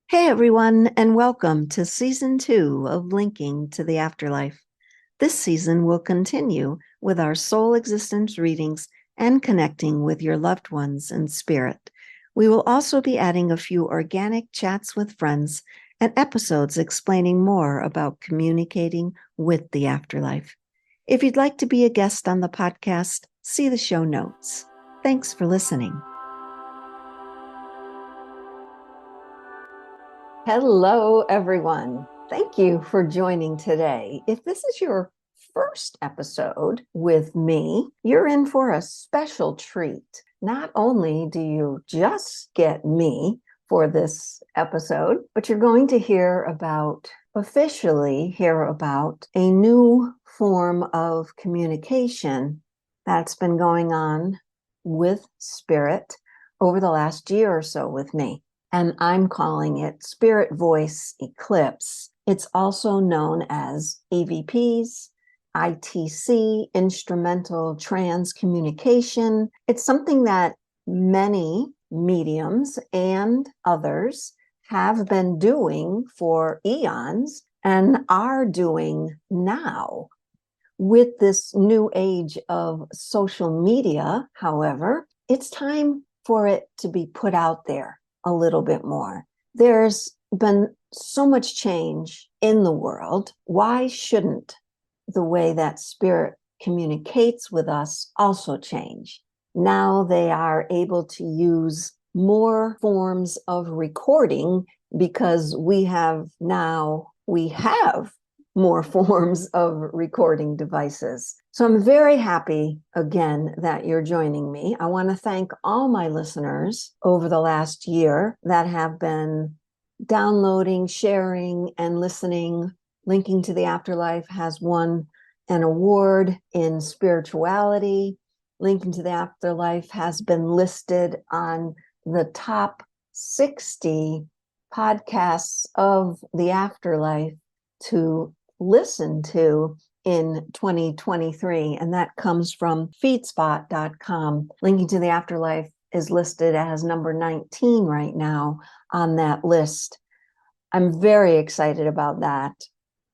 Hey everyone, and welcome to Season 2 of Linking to the Afterlife. This season will continue with our soul existence readings and connecting with your loved ones in spirit. We will also be adding a few organic chats with friends and episodes explaining more about communicating with the afterlife. If you'd like to be a guest on the podcast, see the show notes. Thanks for listening. Hello, everyone. Thank you for joining today. If this is your first episode with me, you're in for a special treat. Not only do you just get me for this episode, but you're going to officially hear about a new form of communication that's been going on with spirit over the last year or so with me. And I'm calling it Spirit Voice Eclipse. It's also known as EVPs, ITC, Instrumental Trans Communication. It's something that many mediums and others have been doing for eons and are doing now. With this new age of social media, however, it's time for it to be put out there a little bit more. There's been so much change in the world. Why shouldn't the way that spirit communicates with us also change? Now they are able to use more forms of recording because we have more forms of recording devices. So I'm very happy again that you're joining me. I want to thank all my listeners over the last year that have been downloading, sharing, and listening. Linking to the Afterlife has won an award in spirituality. Linking to the Afterlife has been listed on the top 60 podcasts of the afterlife to listen to in 2023, and that comes from feedspot.com. Linking to the Afterlife is listed as number 19 right now on that list. I'm very excited about that.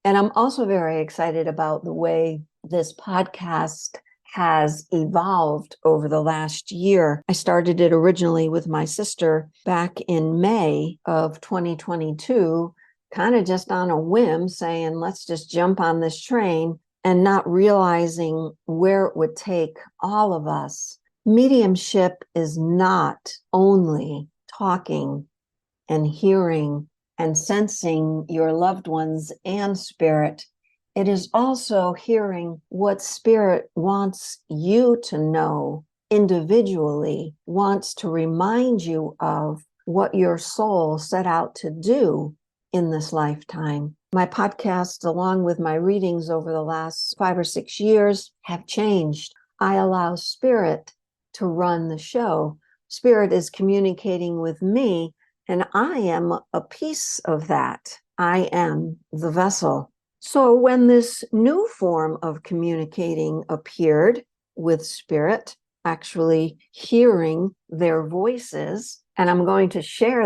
And I'm also very excited about the way this podcast has evolved over the last year. I started it originally with my sister back in May of 2022, kind of just on a whim, saying, let's just jump on this train, and not realizing where it would take all of us. Mediumship is not only talking and hearing and sensing your loved ones and spirit. It is also hearing what spirit wants you to know individually, wants to remind you of what your soul set out to do in this lifetime. My podcast, along with my readings over the last 5 or 6 years, have changed. I allow spirit to run the show. Spirit is communicating with me, and I am a piece of that. I am the vessel. So when this new form of communicating appeared with spirit, actually hearing their voices, and I'm going to share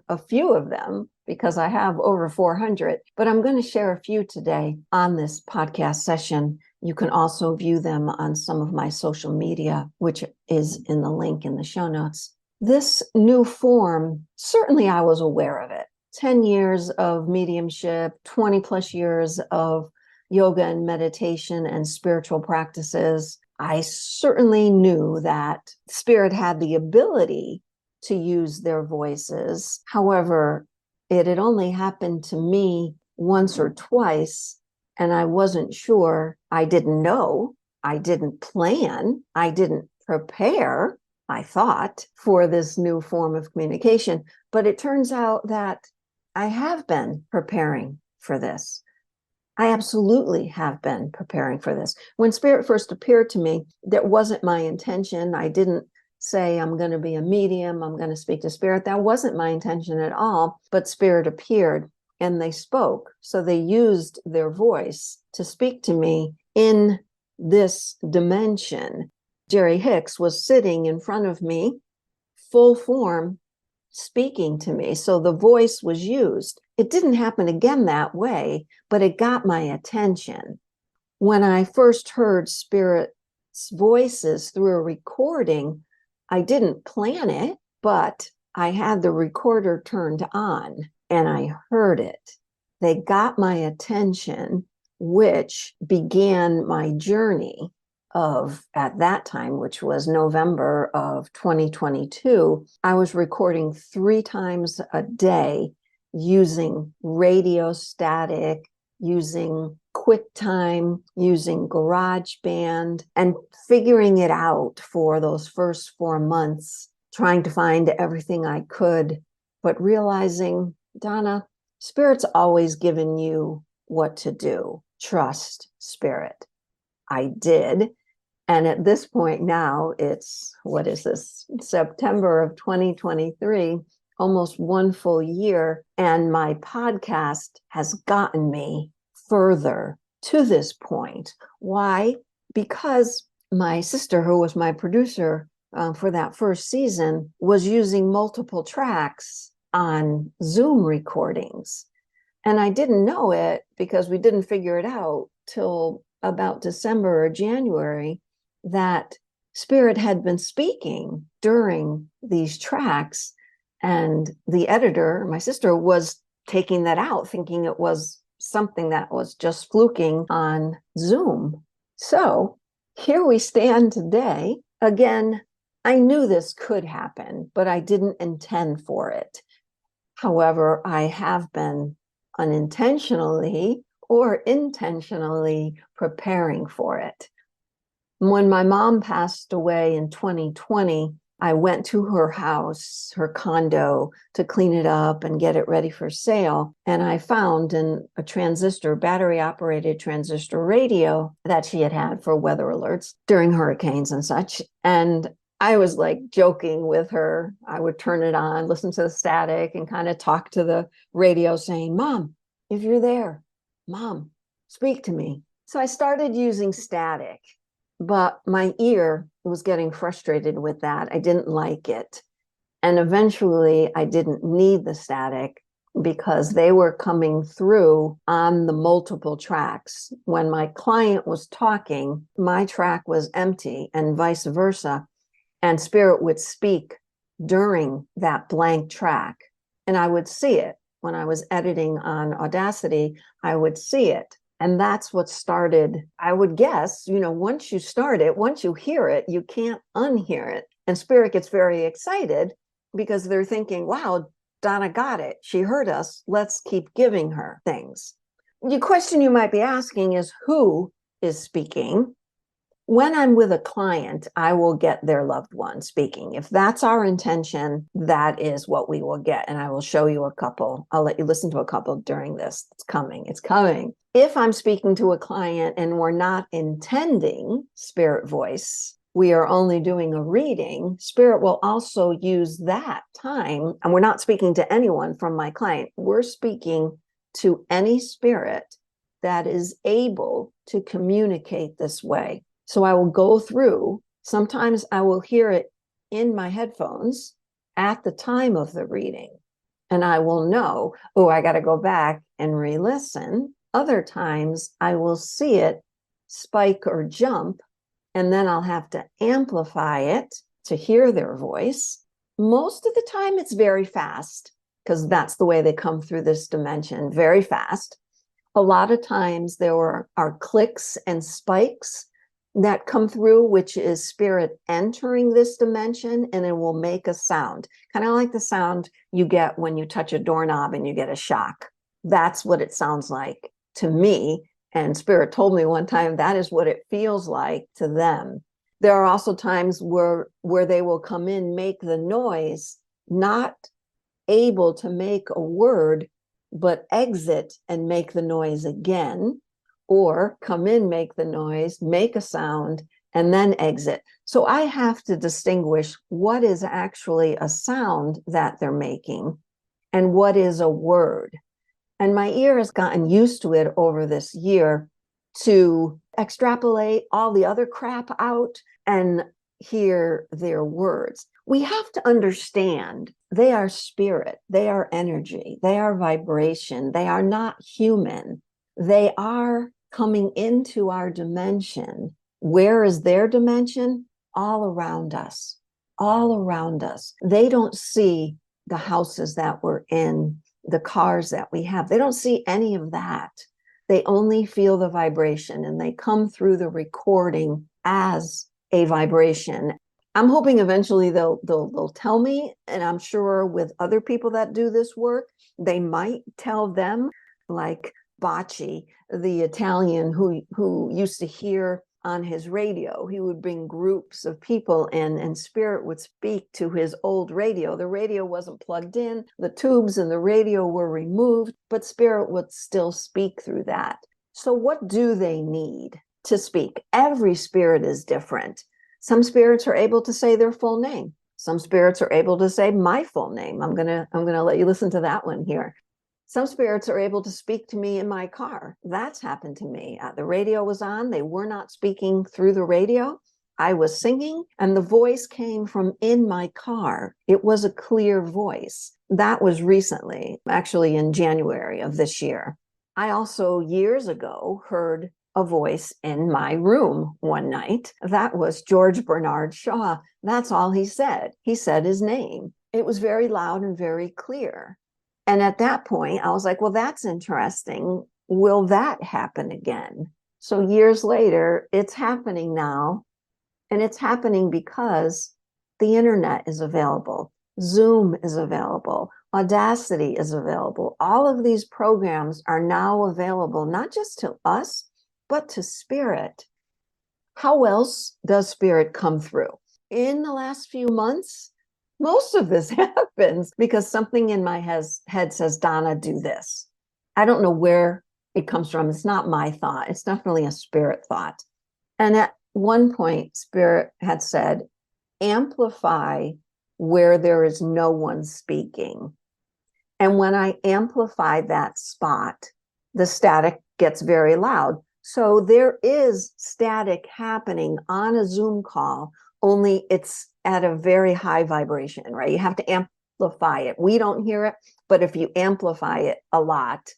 a few of them, because I have over 400, but I'm going to share a few today on this podcast session. You can also view them on some of my social media, which is in the link in the show notes. This new form, certainly I was aware of it. 10 years of mediumship, 20 plus years of yoga and meditation and spiritual practices. I certainly knew that spirit had the ability to use their voices. However, it had only happened to me once or twice, and I wasn't sure. I didn't know. I didn't plan. I didn't prepare, I thought, for this new form of communication. But it turns out that I have been preparing for this. I absolutely have been preparing for this. When spirit first appeared to me, that wasn't my intention. I didn't say, I'm going to be a medium, I'm going to speak to spirit. That wasn't my intention at all. But spirit appeared and they spoke. So they used their voice to speak to me in this dimension. Jerry Hicks was sitting in front of me, full form, speaking to me. So the voice was used. It didn't happen again that way, but it got my attention. When I first heard Spirit's voices through a recording, I didn't plan it, but I had the recorder turned on and I heard it. They got my attention, which began my journey of, at that time, which was November of 2022, I was recording 3 times a day using radio static, using QuickTime, using GarageBand, and figuring it out for those first 4 months, trying to find everything I could, but realizing, Donna, Spirit's always given you what to do. Trust Spirit. I did. And at this point now, it's, what is this, September of 2023, almost 1 full year. And my podcast has gotten me further to this point. Why? Because my sister, who was my producer for that first season, was using multiple tracks on Zoom recordings. And I didn't know it because we didn't figure it out till about December or January, that Spirit had been speaking during these tracks. And the editor, my sister, was taking that out, thinking it was something that was just fluking on Zoom. So here we stand today. Again, I knew this could happen, but I didn't intend for it. However, I have been unintentionally or intentionally preparing for it. When my mom passed away in 2020, I went to her house, her condo, to clean it up and get it ready for sale. And I found in a transistor, battery-operated transistor radio that she had had for weather alerts during hurricanes and such. And I was like joking with her. I would turn it on, listen to the static, and kind of talk to the radio saying, Mom, if you're there, Mom, speak to me. So I started using static. But my ear was getting frustrated with that. I didn't like it. And eventually I didn't need the static because they were coming through on the multiple tracks. When my client was talking, my track was empty and vice versa. And Spirit would speak during that blank track. And I would see it. When I was editing on Audacity, I would see it. And that's what started, I would guess, once you start it, once you hear it, you can't unhear it. And Spirit gets very excited because they're thinking, wow, Donna got it. She heard us. Let's keep giving her things. The question you might be asking is, who is speaking? When I'm with a client, I will get their loved one speaking. If that's our intention, that is what we will get. And I will show you a couple. I'll let you listen to a couple during this. It's coming. It's coming. If I'm speaking to a client and we're not intending Spirit voice, we are only doing a reading, Spirit will also use that time. And we're not speaking to anyone from my client. We're speaking to any spirit that is able to communicate this way. So I will go through, sometimes I will hear it in my headphones at the time of the reading, and I will know, oh, I got to go back and re-listen. Other times I will see it spike or jump, and then I'll have to amplify it to hear their voice. Most of the time it's very fast, because that's the way they come through this dimension, very fast. A lot of times there are clicks and spikes that come through, which is Spirit entering this dimension, and it will make a sound, kind of like the sound you get when you touch a doorknob and you get a shock. That's what it sounds like to me. And Spirit told me one time that is what it feels like to them. There are also times where they will come in, make the noise, not able to make a word, but exit and make the noise again, or come in, make the noise, make a sound, and then exit. So I have to distinguish what is actually a sound that they're making and what is a word. And my ear has gotten used to it over this year to extrapolate all the other crap out and hear their words. We have to understand They are spirit. They are energy. They are vibration. They are not human. They are coming into our dimension. Where is their dimension? All around us. All around us. They don't see the houses that we're in, the cars that we have. They don't see any of that. They only feel the vibration, and they come through the recording as a vibration. I'm hoping eventually they'll tell me, and I'm sure with other people that do this work, they might tell them, like Bacci, the Italian who used to hear on his radio. He would bring groups of people in, and spirit would speak to his old radio. The radio wasn't plugged in, the tubes in the radio were removed, but spirit would still speak through that. So what do they need to speak? Every spirit is different. Some spirits are able to say their full name. Some spirits are able to say my full name. I'm gonna let you listen to that one here. Some spirits are able to speak to me in my car. That's happened to me. The radio was on. They were not speaking through the radio. I was singing, and the voice came from in my car. It was a clear voice. That was recently, actually in January of this year. I also years ago heard a voice in my room one night. That was George Bernard Shaw. That's all he said. He said his name. It was very loud and very clear. And at that point, I was like, well, that's interesting. Will that happen again? So years later, it's happening now. And it's happening because the internet is available. Zoom is available. Audacity is available. All of these programs are now available, not just to us, but to spirit. How else does spirit come through? In the last few months, most of this happens because something in my head says, Donna, do this. I don't know where it comes from. It's not my thought. It's definitely a spirit thought. And at one point, spirit had said, amplify where there is no one speaking. And when I amplify that spot, the static gets very loud. So there is static happening on a Zoom call, only it's at a very high vibration, right? You have to amplify it. We don't hear it, but if you amplify it a lot,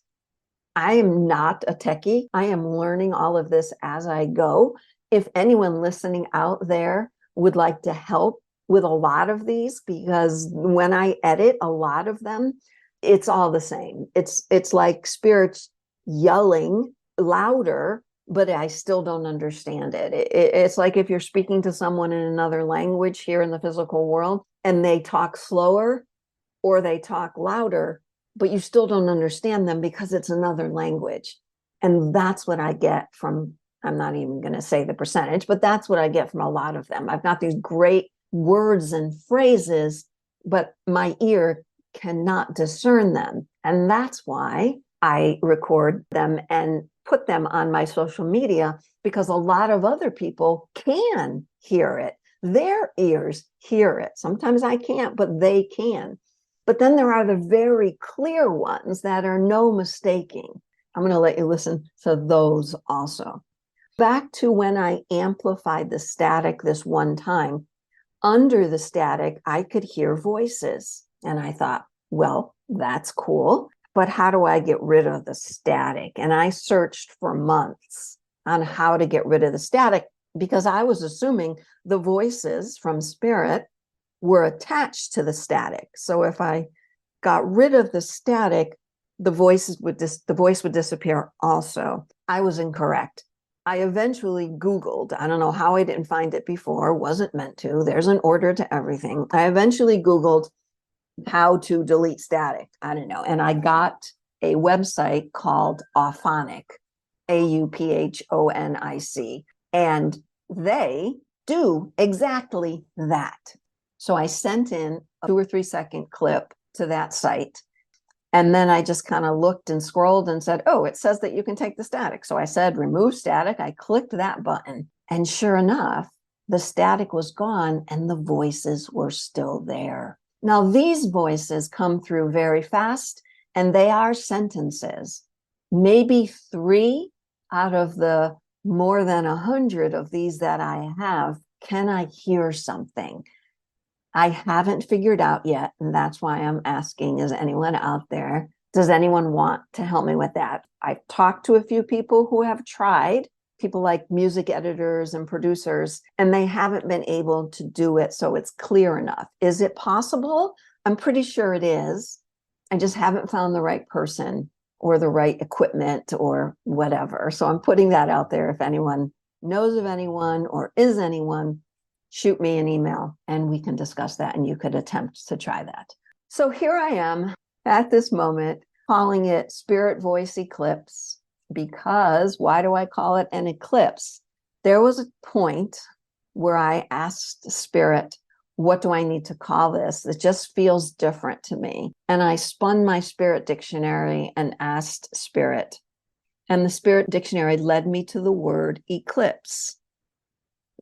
I am not a techie. I am learning all of this as I go. If anyone listening out there would like to help with a lot of these, because when I edit a lot of them, it's all the same. It's like spirits yelling louder, but I still don't understand it. It's like if you're speaking to someone in another language here in the physical world and they talk slower or they talk louder, but you still don't understand them because it's another language. And that's what I get from, I'm not even going to say the percentage, but that's what I get from a lot of them. I've got these great words and phrases, but my ear cannot discern them. And that's why I record them and put them on my social media, because a lot of other people can hear it. Their ears hear it. Sometimes I can't, but they can. But then there are the very clear ones that are no mistaking. I'm going to let you listen to those also. Back to when I amplified the static this one time, under the static, I could hear voices. And I thought, well, that's cool. But how do I get rid of the static? And I searched for months on how to get rid of the static, because I was assuming the voices from spirit were attached to the static. So if I got rid of the static, the voice would disappear also. I was incorrect. I eventually Googled, I don't know how I didn't find it before, wasn't meant to. There's an order to everything. I eventually Googled how to delete static. I don't know. And I got a website called Auphonic, AUPHONIC. And they do exactly that. So I sent in a 2 or 3 second clip to that site. And then I just kind of looked and scrolled and said, oh, it says that you can take the static. So I said, remove static. I clicked that button. And sure enough, the static was gone and the voices were still there. Now, these voices come through very fast, and they are sentences. Maybe 3 out of the more than 100 of these that I have, can I hear something? I haven't figured out yet, and that's why I'm asking, is anyone out there? Does anyone want to help me with that? I've talked to a few people who have tried, people like music editors and producers, and they haven't been able to do it so it's clear enough. Is it possible? I'm pretty sure it is. I just haven't found the right person or the right equipment or whatever. So I'm putting that out there. If anyone knows of anyone or is anyone, shoot me an email and we can discuss that, and you could attempt to try that. So here I am at this moment calling it Spirit Voice Eclipse, because why do I call it an eclipse? There was a point where I asked Spirit, what do I need to call this? It just feels different to me. And I spun my Spirit dictionary and asked Spirit. And the Spirit dictionary led me to the word eclipse.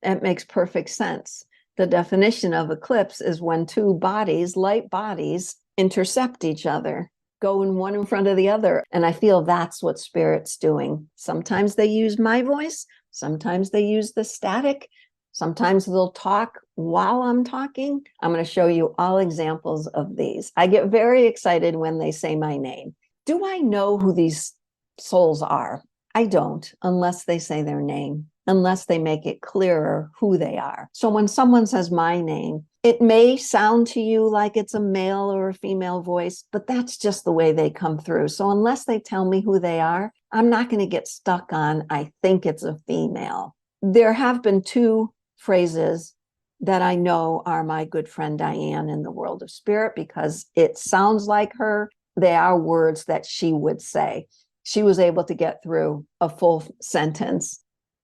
It makes perfect sense. The definition of eclipse is when two bodies, light bodies, intercept each other, going one in front of the other. And I feel that's what Spirit's doing. Sometimes they use my voice. Sometimes they use the static. Sometimes they'll talk while I'm talking. I'm going to show you all examples of these. I get very excited when they say my name. Do I know who these souls are? I don't, unless they say their name, unless they make it clearer who they are. So when someone says my name, it may sound to you like it's a male or a female voice, but that's just the way they come through. So unless they tell me who they are, I'm not going to get stuck on, I think it's a female. There have been two phrases that I know are my good friend Diane in the world of spirit, because it sounds like her. They are words that she would say. She was able to get through a full sentence,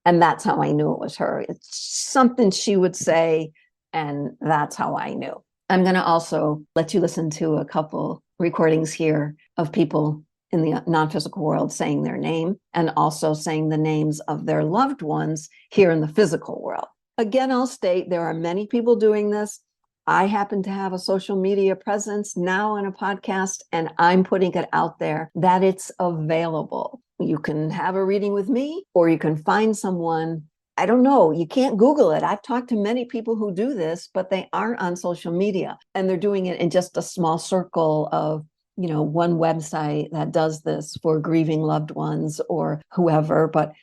and that's how I knew it was her. It's something she would say, and that's how I knew. I'm going to also let you listen to a couple recordings here of people in the non-physical world saying their name, and also saying the names of their loved ones here in the physical world. Again, I'll state there are many people doing this. I happen to have a social media presence now and a podcast, and I'm putting it out there that it's available. You can have a reading with me, or you can find someone. I don't know. You can't Google it. I've talked to many people who do this, but they aren't on social media, and they're doing it in just a small circle of, one website that does this for grieving loved ones or whoever. But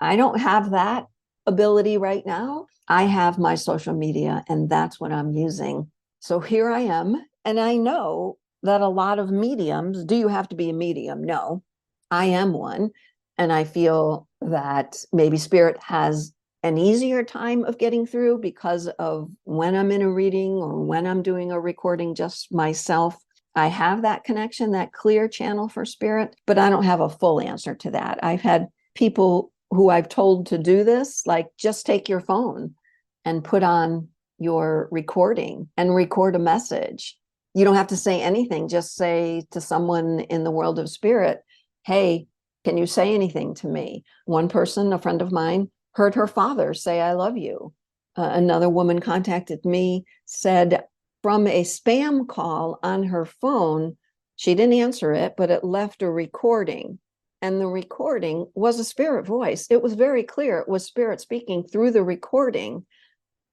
I don't have that ability right now. I have my social media, and that's what I'm using. So here I am. And I know that a lot of mediums, do you have to be a medium? No, I am one. And I feel that maybe Spirit has an easier time of getting through because of when I'm in a reading or when I'm doing a recording just myself. I have that connection, that clear channel for Spirit, but I don't have a full answer to that. I've had people who I've told to do this, like, just take your phone and put on your recording and record a message. You don't have to say anything. Just say to someone in the world of spirit, hey, can you say anything to me? One person, a friend of mine, heard her father say, I love you. Another woman contacted me, said from a spam call on her phone, she didn't answer it, but it left a recording. And the recording was a spirit voice. It was very clear. It was Spirit speaking through the recording.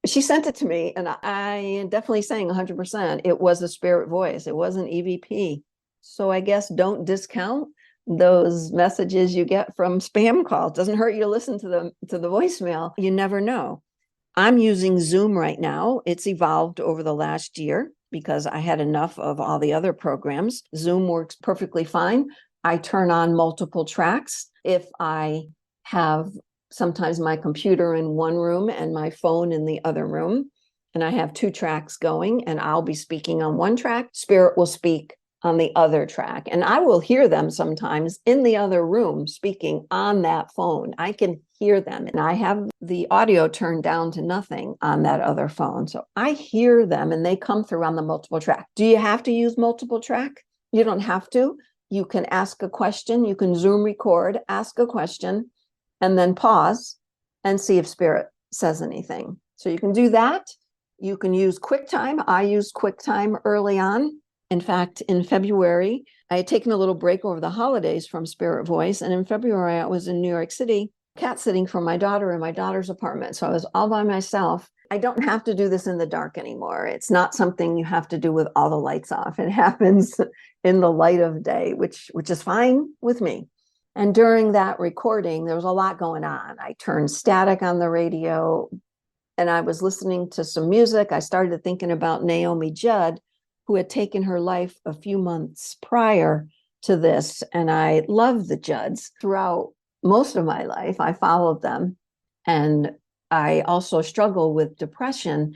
She sent it to me, and I am definitely saying 100%. It was a spirit voice. It wasn't EVP. So I guess don't discount those messages you get from spam calls. Doesn't hurt you to listen to the voicemail. You never know. I'm using Zoom right now. It's evolved over the last year because I had enough of all the other programs. Zoom works perfectly fine. I turn on multiple tracks. If I have sometimes my computer in one room and my phone in the other room, and I have two tracks going, and I'll be speaking on one track, Spirit will speak on the other track. And I will hear them sometimes in the other room speaking on that phone. I can hear them, and I have the audio turned down to nothing on that other phone. So I hear them, and they come through on the multiple track. Do you have to use multiple track? You don't have to. You can ask a question. You can Zoom record, ask a question, and then pause and see if Spirit says anything. So you can do that. You can use QuickTime. I used QuickTime early on. In fact, in February, I had taken a little break over the holidays from Spirit Voice. And in February, I was in New York City cat sitting for my daughter in my daughter's apartment. So I was all by myself. I don't have to do this in the dark anymore. It's not something you have to do with all the lights off. It happens in the light of day, which is fine with me. And during that recording, there was a lot going on. I turned static on the radio and I was listening to some music. I started thinking about Naomi Judd, who had taken her life a few months prior to this. And I loved the Judds throughout most of my life. I followed them. And I also struggle with depression.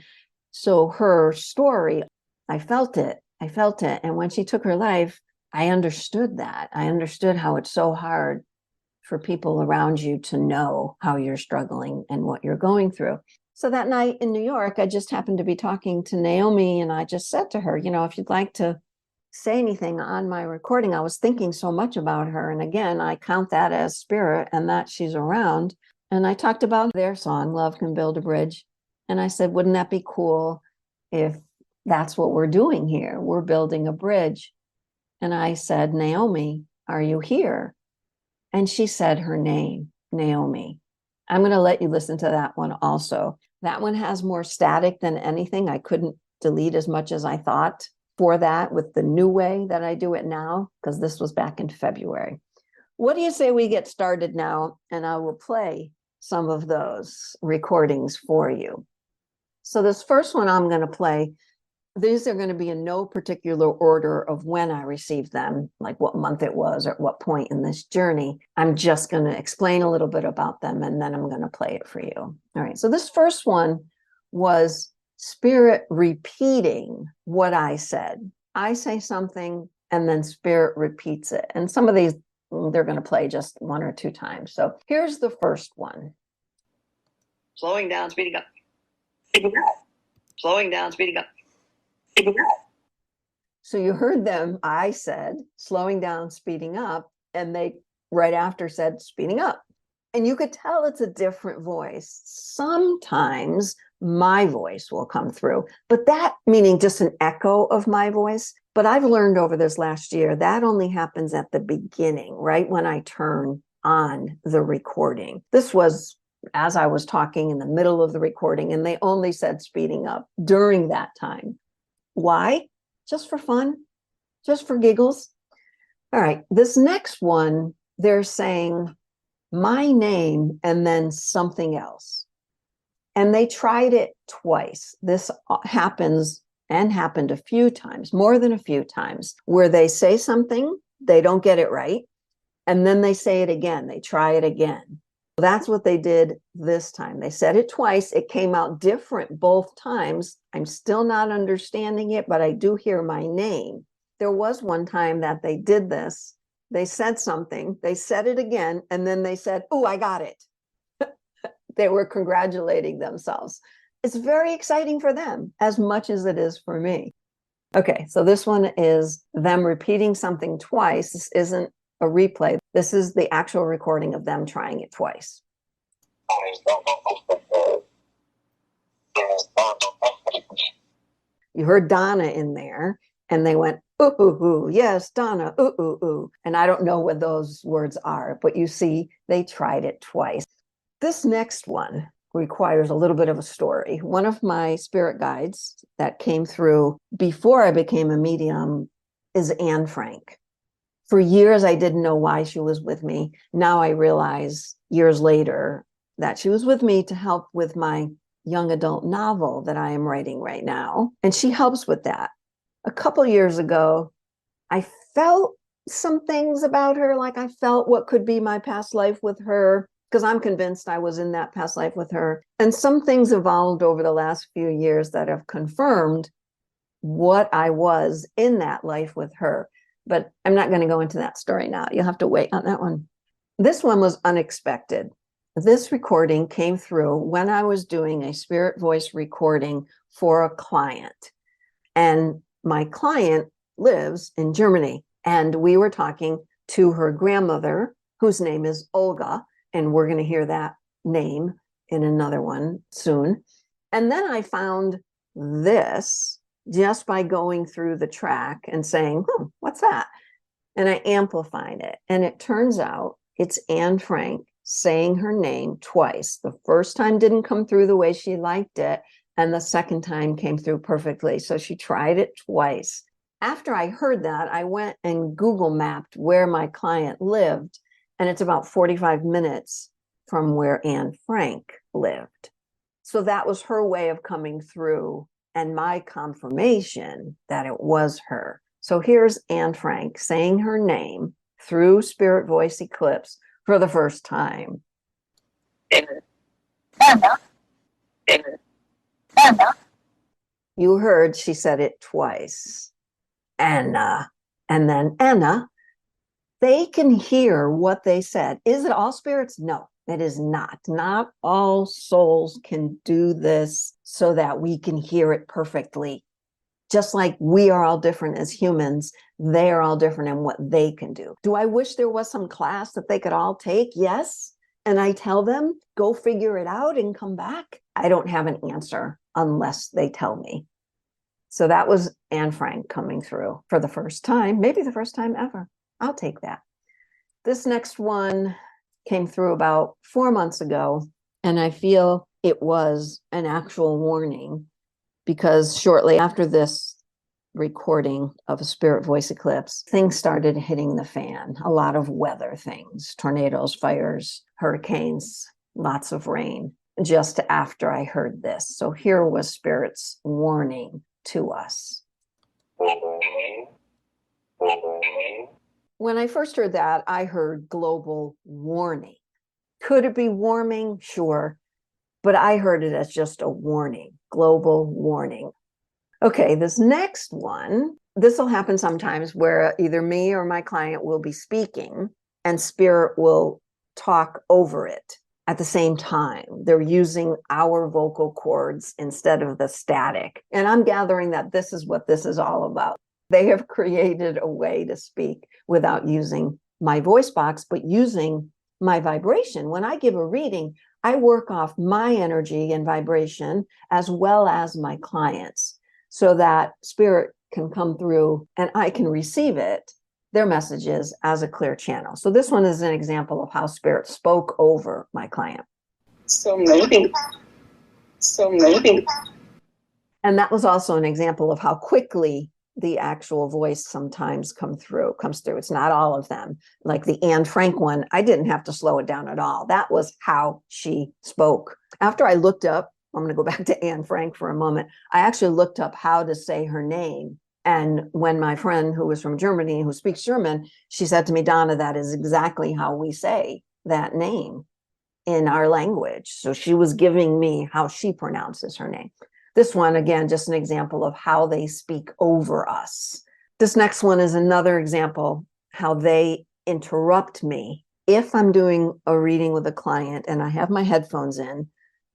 So her story, I felt it. And when she took her life, I understood that. I understood how it's so hard for people around you to know how you're struggling and what you're going through. So that night in New York, I just happened to be talking to Naomi, and I just said to her, if you'd like to say anything on my recording, I was thinking so much about her. And again, I count that as spirit and that she's around. And I talked about their song, Love Can Build a Bridge. And I said, wouldn't that be cool if that's what we're doing here? We're building a bridge. And I said, Naomi, are you here? And she said her name, Naomi. I'm going to let you listen to that one also. That one has more static than anything. I couldn't delete as much as I thought for that with the new way that I do it now, because this was back in February. What do you say we get started now? And I will play some of those recordings for you. So this first one I'm going to play, these are going to be in no particular order of when I received them, like what month it was or at what point in this journey. I'm just going to explain a little bit about them and then I'm going to play it for you. All right. So this first one was spirit repeating what I said. I say something and then spirit repeats it. And some of these, they're going to play just one or two times. So here's the first one. Slowing down, speeding up. Slowing down, speeding up. So you heard them, I said, slowing down, speeding up, and they right after said speeding up. And you could tell it's a different voice. Sometimes my voice will come through, but that meaning just an echo of my voice. But I've learned over this last year, that only happens at the beginning, right when I turn on the recording. This was as I was talking in the middle of the recording, and they only said speeding up during that time. Why? Just for fun, just for giggles. All right, this next one, they're saying my name and then something else. And they tried it twice. This happens and happened a few times, more than a few times, where they say something, they don't get it right, and then they say it again, they try it again. That's what they did this time. They said it twice. It came out different both times. I'm still not understanding it, but I do hear my name. There was one time that they did this. They said something, they said it again, and then they said, oh, I got it. They were congratulating themselves. It's very exciting for them as much as it is for me. Okay, so this one is them repeating something twice. This isn't a replay. This is the actual recording of them trying it twice. You heard Donna in there, and they went, ooh, ooh, ooh, yes, Donna, ooh, ooh, ooh. And I don't know what those words are, but you see, they tried it twice. This next one requires a little bit of a story. One of my spirit guides that came through before I became a medium is Anne Frank. For years, I didn't know why she was with me. Now I realize years later that she was with me to help with my young adult novel that I am writing right now. And she helps with that. A couple years ago, I felt some things about her, like I felt what could be my past life with her, because I'm convinced I was in that past life with her. And some things evolved over the last few years that have confirmed what I was in that life with her. But I'm not going to go into that story now. You'll have to wait on that one. This one was unexpected. This recording came through when I was doing a spirit voice recording for a client. And my client lives in Germany. And we were talking to her grandmother, whose name is Olga. And we're going to hear that name in another one soon. And then I found this just by going through the track and saying, what's that? And I amplified it. And it turns out it's Anne Frank saying her name twice. The first time didn't come through the way she liked it, and the second time came through perfectly. So she tried it twice. After I heard that, I went and Google mapped where my client lived, and it's about 45 minutes from where Anne Frank lived. So that was her way of coming through and my confirmation that it was her. So here's Anne Frank saying her name through Spirit Voice Eclipse for the first time. Anna. Anna. You heard she said it twice. Anna. And then Anna. They can hear what they said. Is it all spirits? No, it is not. Not all souls can do this so that we can hear it perfectly. Just like we are all different as humans, they are all different in what they can do. Do I wish there was some class that they could all take? Yes. And I tell them, go figure it out and come back. I don't have an answer unless they tell me. So that was Anne Frank coming through for the first time, maybe the first time ever. I'll take that. This next one came through about 4 months ago, and I feel it was an actual warning because shortly after this recording of a Spirit Voice Eclipse, things started hitting the fan. A lot of weather things, tornadoes, fires, hurricanes, lots of rain, just after I heard this. So here was Spirit's warning to us. When I first heard that, I heard global warning. Could it be warming? Sure. But I heard it as just a warning, global warning. Okay, this next one, this will happen sometimes where either me or my client will be speaking and Spirit will talk over it at the same time. They're using our vocal cords instead of the static. And I'm gathering that this is what this is all about. They have created a way to speak without using my voice box, but using my vibration. When I give a reading, I work off my energy and vibration as well as my clients so that Spirit can come through and I can receive it, their messages, as a clear channel. So this one is an example of how Spirit spoke over my client. So maybe. And that was also an example of how quickly the actual voice sometimes comes through. It's not all of them. Like the Anne Frank one, I didn't have to slow it down at all. That was how she spoke. After I looked up, I'm going to go back to Anne Frank for a moment. I actually looked up how to say her name. And when my friend who was from Germany, who speaks German, she said to me, Donna, that is exactly how we say that name in our language. So she was giving me how she pronounces her name. This one, again, just an example of how they speak over us. This next one is another example how they interrupt me. If I'm doing a reading with a client and I have my headphones in,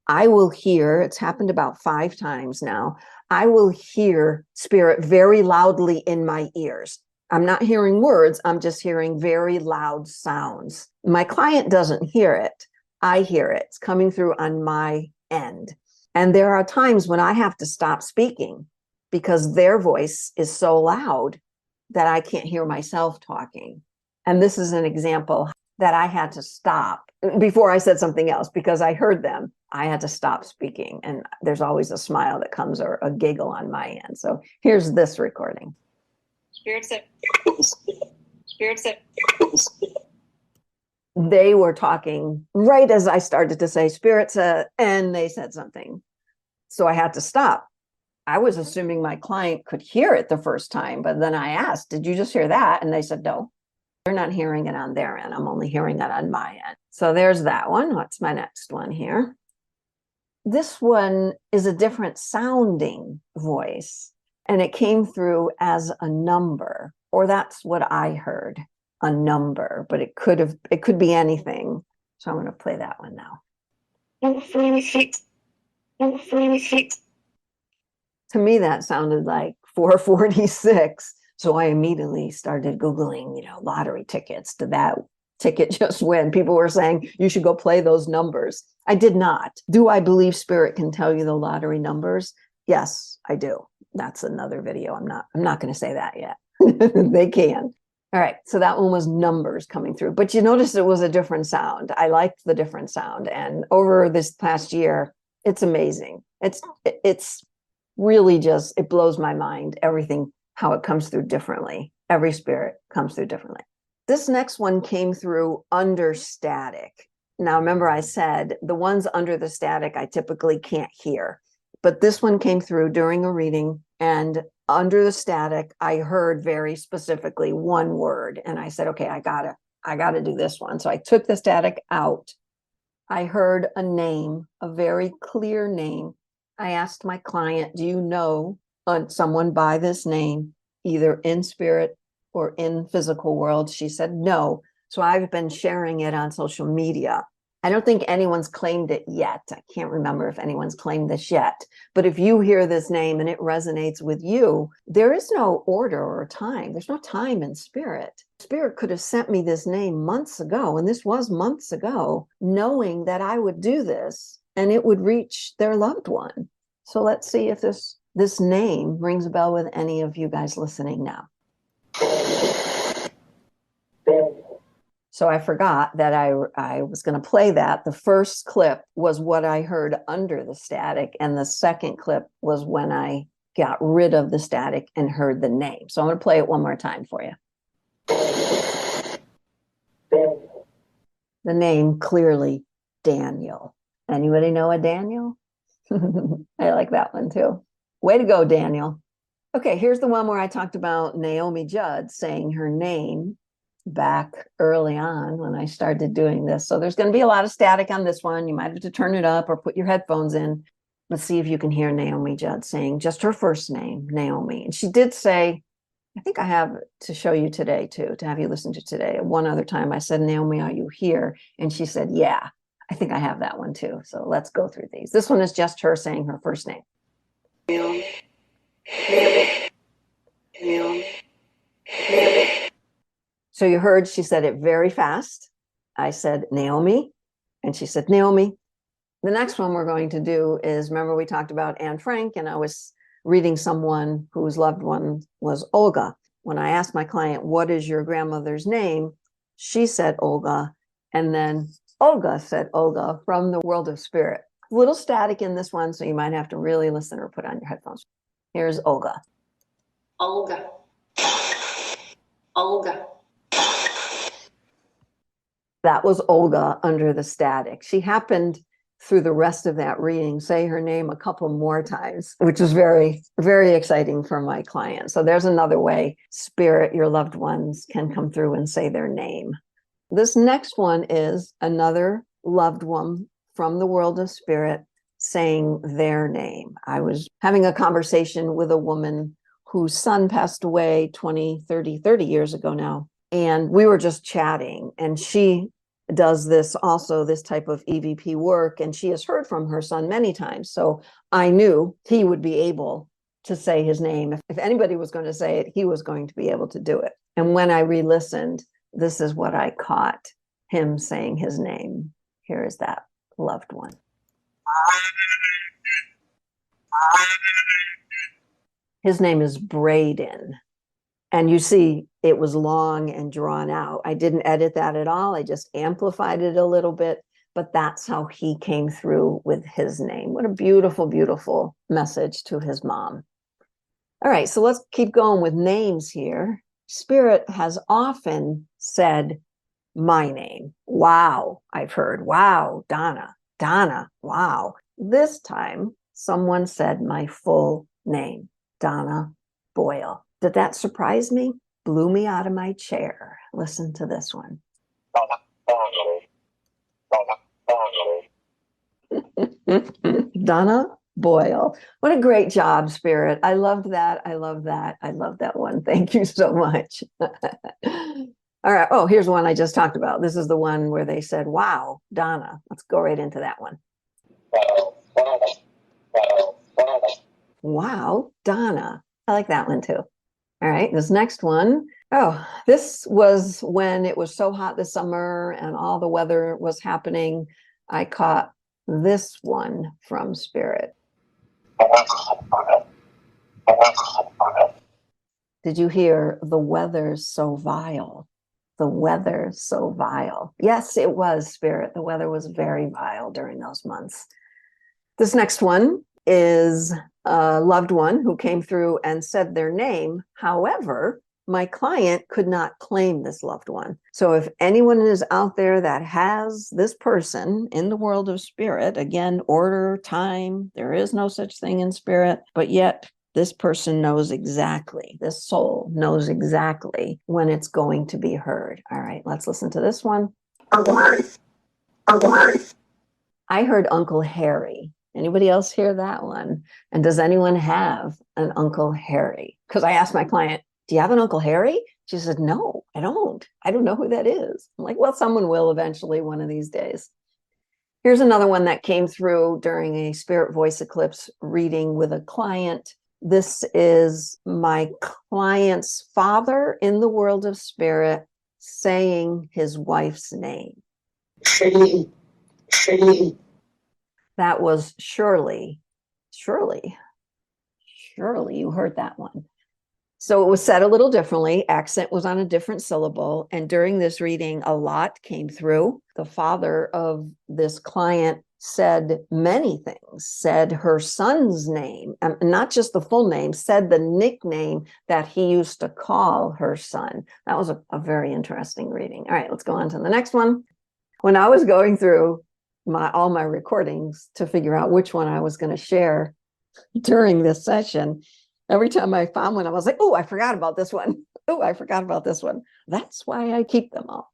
I will hear, it's happened about 5 times now, I will hear Spirit very loudly in my ears. I'm not hearing words, I'm just hearing very loud sounds. My client doesn't hear it. I hear it. It's coming through on my end. And there are times when I have to stop speaking because their voice is so loud that I can't hear myself talking. And this is an example that I had to stop before I said something else because I heard them. I had to stop speaking. And there's always a smile that comes or a giggle on my end. So here's this recording. Spirit said. They were talking right as I started to say Spirit said, and they said something. So I had to stop. I was assuming my client could hear it the first time, but then I asked, did you just hear that? And they said, no, they're not hearing it on their end. I'm only hearing it on my end. So there's that one. What's my next one here? This one is a different sounding voice, and it came through as a number, or that's what I heard, a number, but it could be anything. So I'm going to play that one now. To me, that sounded like 446. So I immediately started Googling, lottery tickets. Did that ticket just win? People were saying you should go play those numbers. I did not. Do I believe Spirit can tell you the lottery numbers? Yes, I do. That's another video. I'm not going to say that yet. They can. All right, so that one was numbers coming through, but you noticed it was a different sound. I liked the different sound, and over this past year, it's amazing. It's really just, it blows my mind, everything, how it comes through differently. Every spirit comes through differently. This next one came through under static. Now, remember I said the ones under the static I typically can't hear, but this one came through during a reading, and under the static, I heard very specifically one word, and I said, okay, I gotta do this one. So I took the static out. I heard a name, a very clear name. I asked my client, do you know someone by this name, either in spirit or in physical world? She said no. So I've been sharing it on social media. I don't think anyone's claimed it yet. I can't remember if anyone's claimed this yet. But if you hear this name and it resonates with you, there is no order or time. There's no time in spirit. Spirit could have sent me this name months ago, and this was months ago, knowing that I would do this and it would reach their loved one. So let's see if this name rings a bell with any of you guys listening now. So I forgot that I was going to play that. The first clip was what I heard under the static, and the second clip was when I got rid of the static and heard the name. So I'm going to play it one more time for you. The name, clearly Daniel. Anybody know a Daniel? I like that one too. Way to go, Daniel. Okay, here's the one where I talked about Naomi Judd saying her name back early on when I started doing this. So there's going to be a lot of static on this one. You might have to turn it up or put your headphones in. Let's see if you can hear Naomi Judd saying just her first name, Naomi. And she did say, I think I have to show you today too, to have you listen to today. One other time I said, Naomi, are you here? And she said, yeah, I think I have that one too. So let's go through these. This one is just her saying her first name. Naomi. Naomi. Naomi. Naomi. So you heard she said it very fast. I said, Naomi, and she said, Naomi. The next one we're going to do is, remember we talked about Anne Frank, and I was reading someone whose loved one was Olga. When I asked my client, what is your grandmother's name? She said Olga, and then Olga said Olga from the world of spirit. A little static in this one, so you might have to really listen or put on your headphones. Here's Olga. Olga. Olga. That was Olga under the static. She happened through the rest of that reading say her name a couple more times, which is very, very exciting for my client. So there's another way spirit, your loved ones, can come through and say their name. This next one is another loved one from the world of spirit saying their name. I was having a conversation with a woman whose son passed away 30 years ago now. And we were just chatting, and she does this also, this type of EVP work, and she has heard from her son many times. So I knew he would be able to say his name. If anybody was going to say it, he was going to be able to do it. And when I re-listened, this is what I caught him saying his name. Here is that loved one. His name is Braden. And you see, it was long and drawn out. I didn't edit that at all. I just amplified it a little bit, but that's how he came through with his name. What a beautiful, beautiful message to his mom. All right, so let's keep going with names here. Spirit has often said my name. Wow, I've heard. Wow, Donna. Donna, wow. This time, someone said my full name, Donna Boyle. Did that surprise me? Blew me out of my chair. Listen to this one. Donna Boyle. What a great job, Spirit. I loved that. I love that. I love that one. Thank you so much. All right. Oh, here's one I just talked about. This is the one where they said, wow, Donna. Let's go right into that one. Wow, Donna. I like that one too. All right, this next one. Oh, this was when it was so hot this summer and all the weather was happening. I caught this one from Spirit. Did you hear the weather's so vile? The weather's so vile. Yes, it was, Spirit. The weather was very vile during those months. This next one is a loved one who came through and said their name. However, my client could not claim this loved one. So if anyone is out there that has this person in the world of spirit, again, order, time, there is no such thing in spirit, but yet this person knows exactly, this soul knows exactly when it's going to be heard. All right, let's listen to this one. I heard Uncle Harry. Anybody else hear that one? And does anyone have an Uncle Harry? Because I asked my client, do you have an Uncle Harry? She said, no, I don't. I don't know who that is. I'm like, well, someone will eventually one of these days. Here's another one that came through during a Spirit Voice Eclipse reading with a client. This is my client's father in the world of spirit saying his wife's name. That was Shirley. Shirley, you heard that one. So it was said a little differently. Accent was on a different syllable. And during this reading, a lot came through. The father of this client said many things, said her son's name, not just the full name, said the nickname that he used to call her son. That was a very interesting reading. All right, let's go on to the next one. When I was going through all my recordings to figure out which one I was going to share during this session, every time I found one, I was like, oh, I forgot about this one. Oh, I forgot about this one. That's why I keep them all.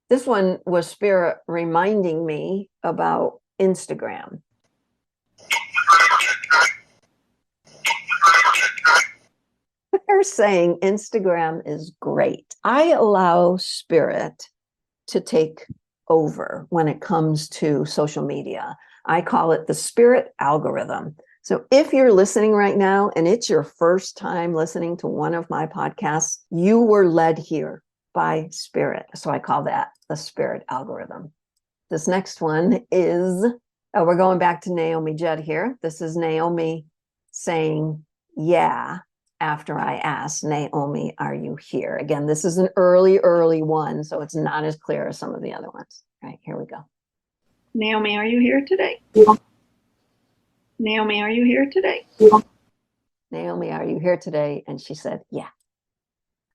This one was Spirit reminding me about Instagram. They're saying Instagram is great. I allow Spirit to take over when it comes to social media. I call it the Spirit algorithm. So if you're listening right now and it's your first time listening to one of my podcasts, you were led here by Spirit. So I call that the Spirit algorithm. This next one is, we're going back to Naomi Judd here. This is Naomi saying, yeah, after I asked, Naomi, are you here? Again, this is an early one, so it's not as clear as some of the other ones. All right, here we go. Naomi, are you here today? Naomi, are you here today? Naomi, are you here today? And she said, yeah.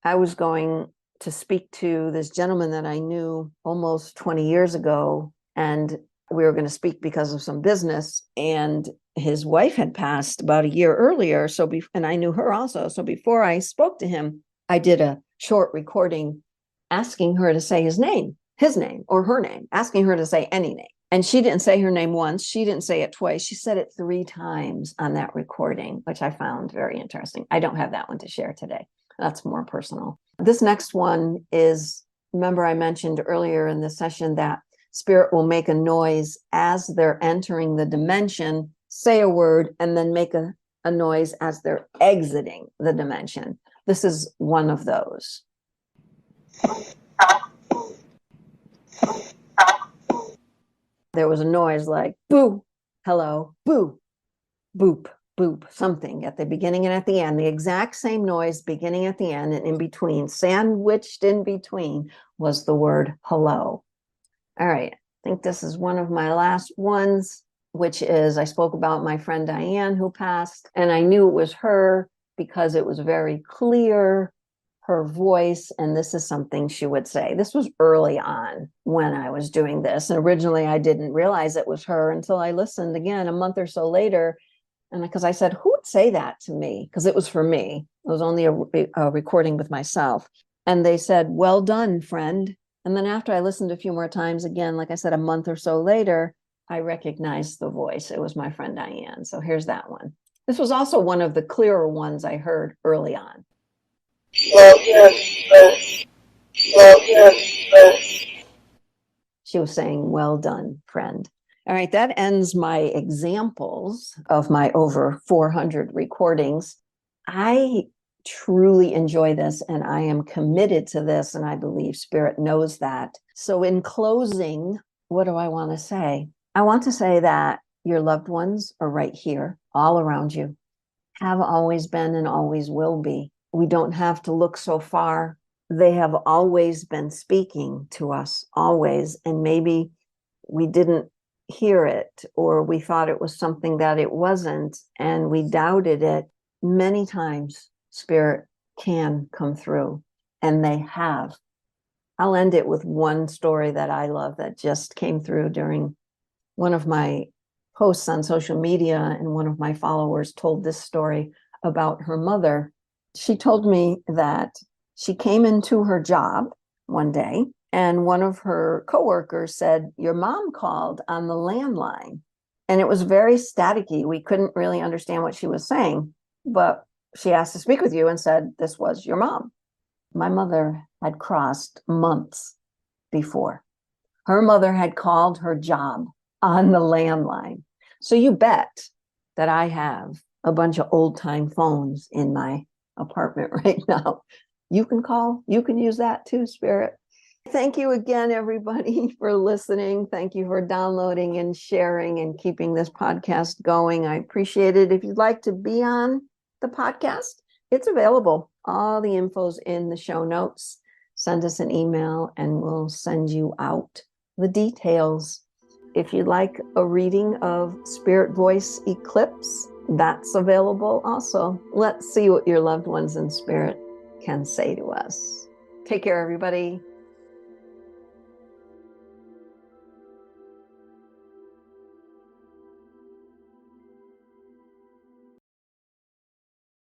I was going to speak to this gentleman that I knew almost 20 years ago, and we were going to speak because of some business, and his wife had passed about a year earlier. And I knew her also. So before I spoke to him, I did a short recording asking her to say his name or her name, asking her to say any name. And she didn't say her name once. She didn't say it twice. She said it 3 times on that recording, which I found very interesting. I don't have that one to share today. That's more personal. This next one is, remember I mentioned earlier in the session that Spirit will make a noise as they're entering the dimension, say a word, and then make a noise as they're exiting the dimension. This is one of those. There was a noise like boo, hello, boo, boop, boop, something at the beginning and at the end. The exact same noise beginning at the end, and in between, sandwiched in between, was the word hello. All right, I think this is one of my last ones, which is, I spoke about my friend Diane who passed, and I knew it was her because it was very clear, her voice, and this is something she would say. This was early on when I was doing this, and originally I didn't realize it was her until I listened again a month or so later, and because I said, who would say that to me? Because it was for me. It was only a recording with myself. And they said, well done, friend. And then after I listened a few more times, again, like I said, a month or so later, I recognized the voice. It was my friend Diane. So here's that one. This was also one of the clearer ones I heard early on. She was saying, well done, friend. All right, that ends my examples of my over 400 recordings. I truly enjoy this, and I am committed to this, and I believe Spirit knows that. So in closing, what do I want to say? I want to say that your loved ones are right here, all around you, have always been and always will be. we don't have to look so far. They have always been speaking to us, always. And maybe we didn't hear it, or we thought it was something that it wasn't, and we doubted it. Many times, Spirit can come through, and they have. I'll end it with one story that I love that just came through during one of my posts on social media, and one of my followers told this story about her mother. She told me that she came into her job one day, and one of her coworkers said, "Your mom called on the landline." And it was very staticky. We couldn't really understand what she was saying, but she asked to speak with you and said, "This was your mom." My mother had crossed months before. Her mother had called her job on the landline. So you bet that I have a bunch of old time phones in my apartment right now. You can call, you can use that too, Spirit. Thank you again, everybody, for listening. Thank you for downloading and sharing and keeping this podcast going. I appreciate it. If you'd like to be on the podcast, it's available. All the info's in the show notes. Send us an email and we'll send you out the details. If you'd like a reading of Spirit Voice Eclipse, that's available also. Let's see what your loved ones in spirit can say to us. Take care, everybody.